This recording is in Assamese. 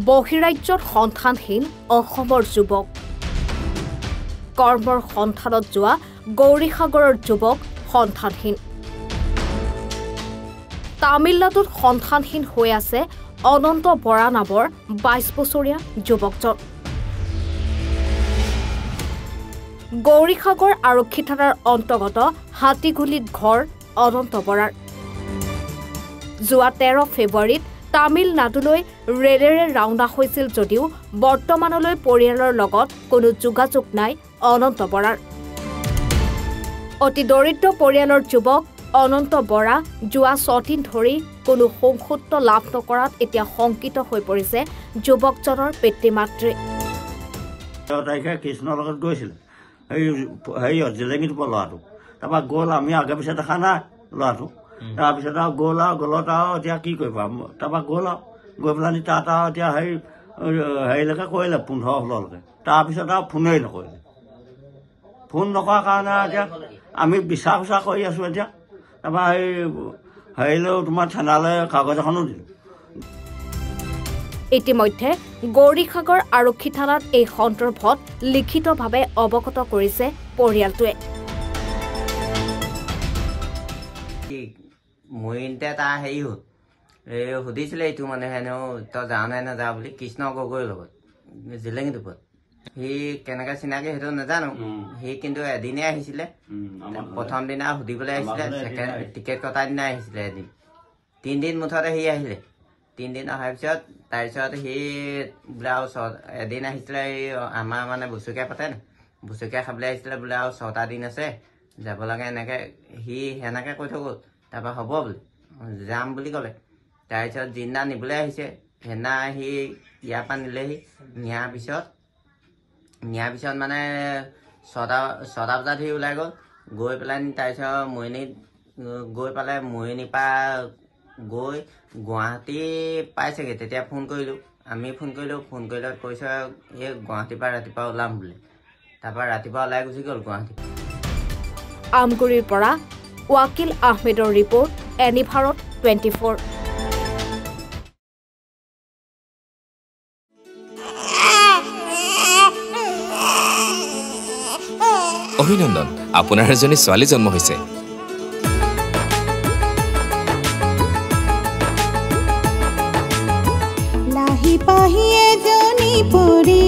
বহিৰাজ্যত সন্তানহীন অসমৰ যুৱক কৰ্মৰ সন্ধানত যোৱা গৌৰীসাগৰৰ যুৱক সন্তানহীন তামিলনাডুত সন্তানহীন হৈ আছে অনন্ত বৰা নামৰ ২২ বছৰীয়া যুৱকজন গৌৰীসাগৰ আৰক্ষী থানাৰ অন্তৰ্গত হাতীগুলিত ঘৰ অনন্ত বৰাৰ যোৱা ১৩ ফেব্ৰুৱাৰীত তামিলনাডুলৈ ৰেলেৰে ৰাওনা হৈছিল যদিও বৰ্তমানলৈ পৰিয়ালৰ লগত কোনো যোগাযোগ নাই অনন্ত বৰাৰ অতি দৰিদ্ৰ পৰিয়ালৰ যুৱক অনন্ত বৰা যোৱা ৬ দিন ধৰি কোনো সংসুত্ব লাভ নকৰাত এতিয়া শংকিত হৈ পৰিছে যুৱকজনৰ পিতৃ মাতৃ তাইকে কৃষ্ণৰ লগত গৈছিল জেলেঙিত ল'ৰাটো তাৰপৰা গ'ল আমি আগে পিছে দেখা নাই ল'ৰাটো তাৰপিছত আৰু গ'ল আৰু গ'লত আৰু এতিয়া কি কৰিবা তাৰপৰা গ'ল আৰু গৈ পেলানি তাত আৰু এতিয়া হেৰিলৈকে কৰিলে ১৫-১৬লৈকে তাৰপিছত আৰু ফোনেই নকৰিলে ফোন নকৰাৰ কাৰণে এতিয়া আমি বিচাৰ কৰি আছোঁ এতিয়া তাৰপৰা হেৰিলৈ তোমাৰ থানালৈ কাগজ এখনো দিলোঁ ইতিমধ্যে গৌৰীসাগৰ আৰক্ষী থানাত এই সন্দৰ্ভত লিখিতভাৱে অৱগত কৰিছে পৰিয়ালটোৱে মৰিণতে তাৰ হেৰি হ'ল সুধিছিলে এইটো মানে হেনো তই যাওঁ নে নাযাওঁ বুলি কৃষ্ণ গগৈৰ লগত জেলেঙিত ওপৰত সি কেনেকৈ চিনাকি সেইটো নাজানো সি কিন্তু এদিনে আহিছিলে প্ৰথম দিনা সুধিবলৈ আহিছিলে টিকেট কটাৰ দিনা আহিছিলে এদিন ৩ দিন মুঠতে সি আহিলে ৩ দিন অহাৰ পিছত তাৰপিছত সি বোলে আৰু এদিন আহিছিলে আমাৰ মানে বুচুকীয়া পাতে নে বুচুকীয়া খাবলৈ আহিছিলে বোলে আৰু ৬টা দিন আছে যাব লাগে এনেকৈ সি সেনেকৈ কৈ থৈ গ'ল তাৰপৰা হ'ব বুলি যাম বুলি ক'লে তাৰপিছত যিদিনা নিবলৈ আহিছে সেইদিনা সি ইয়াৰ পৰা নিলেহি নিয়াৰ পিছত মানে ৬টা বজাত সি ওলাই গ'ল গৈ পেলাই তাৰপিছত মৰিণীত গৈ পালে মৰিণীৰ পৰা গৈ গুৱাহাটী পাইছেগৈ তেতিয়া ফোন কৰিলোঁ আমি ফোন কৰিলোঁ কৈছে এই গুৱাহাটীৰ পৰা ৰাতিপুৱা ওলাম বুলি তাৰপৰা ৰাতিপুৱা ওলাই গুচি গ'ল গুৱাহাটী আমগুৰিৰ পৰা ৱাকিল আহমেদৰ ৰিপৰ্ট এনি ভাৰত 24 অভিনন্দন আপোনাৰ এজনী ছোৱালী জন্ম হৈছে লাহি পাহি এজনী পৰি